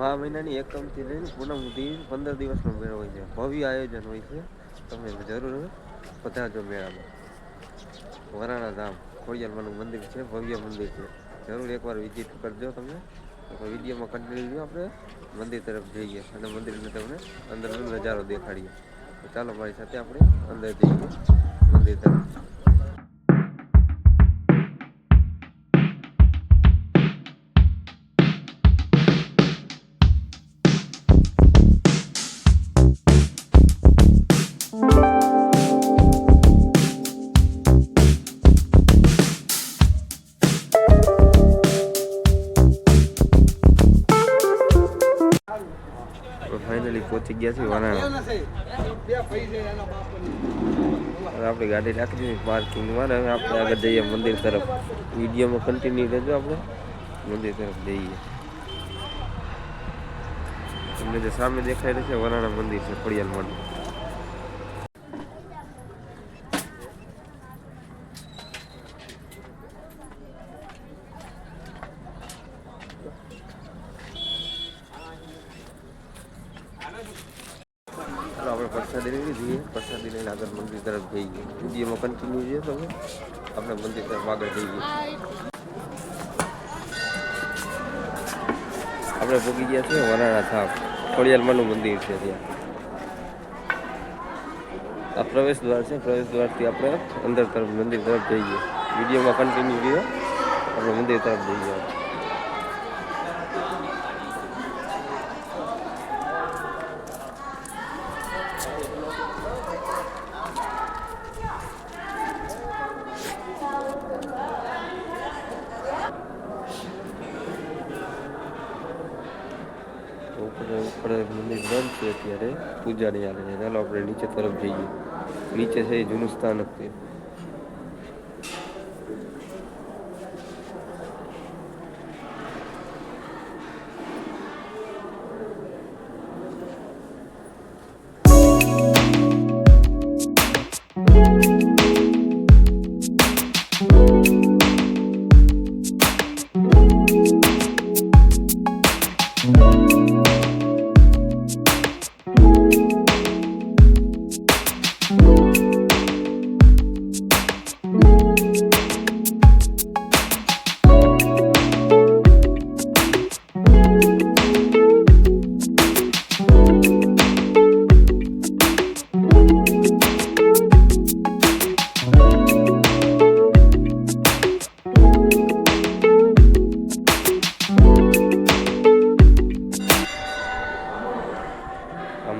મહા મહિનાની એકમથી લઈને પૂનમ સુધી 15 દિવસનો મેળો હોય છે. ભવ્ય આયોજન હોય છે. તમે જરૂર પધારજો મેળામાં. વરાણા ધામ ખોડિયારમાંનું મંદિર છે, ભવ્ય મંદિર છે. જરૂર એકવાર વિઝિટ કરજો તમે. વિડીયોમાં કન્ટિન્યુ આપણે મંદિર તરફ જઈએ અને મંદિરને તમને અંદરનો નજારો દેખાડીએ. તો ચાલો મારી સાથે આપણે અંદર જઈએ મંદિર તરફ. ફાઇનલી પહોંચી ગયા છે વરાણા. આપણે ગાડી રાખી દીધી પાર્કિંગમાં અને હવે આપણે આગળ જઈએ મંદિર તરફ. વિડીયોમાં કન્ટિન્યુ રહેજો. આપણે મંદિર તરફ જઈએ. તમને જે સામે દેખાઈ રહ્યું છે વરાણા મંદિર છે ખોડિયારમાંનું. આપણે પ્રસાદી લઈ લીધી. પ્રસાદી લઈને આગળ મંદિર તરફ જઈએ. વિડીયોમાં કન્ટિન્યુ છે તમે. આપણે મંદિર તરફ આગળ જઈએ. આપણે ભોગી ગયા છે વરાણા ધામ. ખોડિયારમાંનું મંદિર છે ત્યાં. આ પ્રવેશ દ્વાર છે. પ્રવેશ દ્વારથી આપણે અંદર તરફ મંદિર તરફ જઈએ. વિડીયોમાં કન્ટિન્યુ રહ્યો. આપણે મંદિર તરફ જઈએ. ઉપર મંદિર બંધ છે અત્યારે, પૂજા નહીં આવે છે. ચાલો આપણે નીચે તરફ જઈએ. નીચે છે એ જૂનું સ્થાનક છે.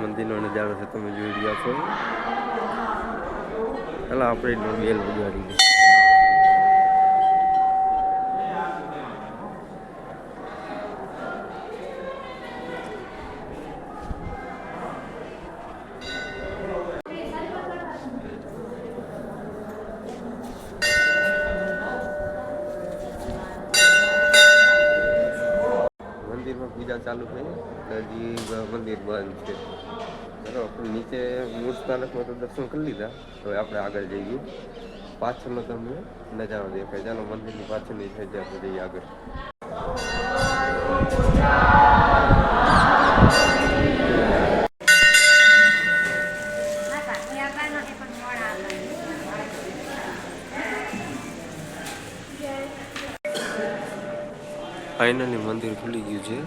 મંદિરનો નજારો છે તમે જોઈ રહ્યા છો. ચાલો આપણે બેલ વગાડી દઈએ. મંદિરમાં પૂજા ચાલુ થઈ. હજી મંદિર બંધ છે. ચાલો આપણે નીચે મૂળ સ્થાનકમાં તો દર્શન કરી લીધા. હવે આપણે આગળ જઈએ. પાછળનો તમને નજારો દેખાય. ચાલો મંદિરની પાછળની સાઈડ આપણે જઈએ આગળ. ફાઇનલી મંદિર ખુલી ગયું છે.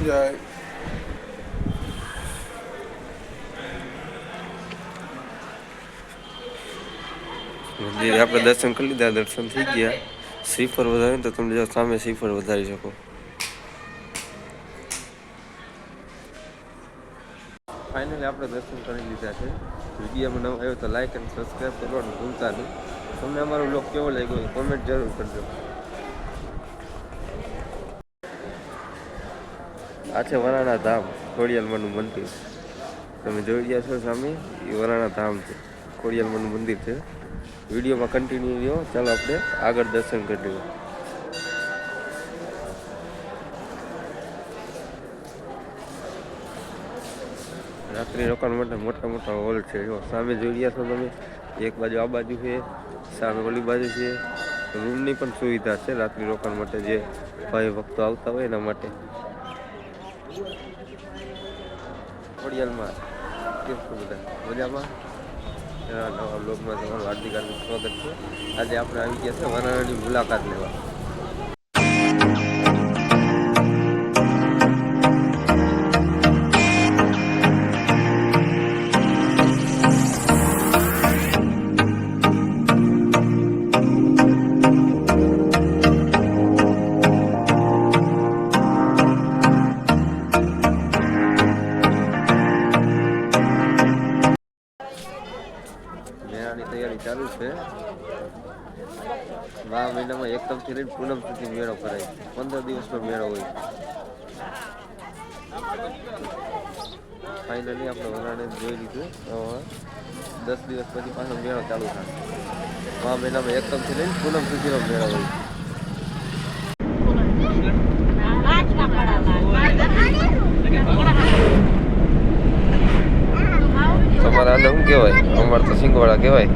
જાય. મંદિરે આપણે દર્શન કરી લીધા. દર્શન થઈ ગયા. શ્રીફળ વધારે તો તમે જો સામે શ્રીફળ વધારી શકો. ફાઇનલી આપણે દર્શન કરી લીધા છે. વિડીયોમાં નવો આવ્યો તો લાઈક અને સબસ્ક્રાઈબ કરવાનું ભૂલતા નહીં. તમને અમારો બ્લોગ કેવો લાગ્યો એ કોમેન્ટ જરૂર કરજો. આ છે વરાણા ધામ ખોડિયાલમાંનું મંદિર. તમે જોઈ રહ્યા છો સામે એ વરાણા ધામ છે, ખોડિયાલમાંનું મંદિર છે. વિડીયોમાં કન્ટિન્યુ રહ્યો. ચાલો આપણે આગળ દર્શન કરી લઈએ. રાત્રિ રોકાણ માટે મોટા મોટા હોલ છે. જો સામે જોઈ રહ્યા છો તમે, એક બાજુ આ બાજુ છે, સામે ઓલી બાજુ છે. રૂમની પણ સુવિધા છે રાત્રિ રોકાણ માટે, જે ભાઈ ભક્તો આવતા હોય એના માટે. ખોડિયાલમાં કેમ છો બધા મજામાં? નવા બ્લોગમાં તમારું હાર્દિક હાર્દિક સ્વાગત છે. આજે આપણે આવી ગયા છે વરાણાની મુલાકાત લેવા. મેળાની તૈયારી ચાલુ છે. આ મહિનામાં એકમથી લઈને પૂનમ સુધી મેળો ભરાય. 15 દિવસનો મેળો હોય. ફાઇનલી આપણે વરાણે જોઈ લીધું. 10 દિવસ પછી પાછો મેળો ચાલુ થાય. આ મહિનામાં એકમથી લઈને પૂનમ સુધીનો મેળો હોય. તમારા આને શું કહેવાય? અમારે તો સિંગવાડા કહેવાય.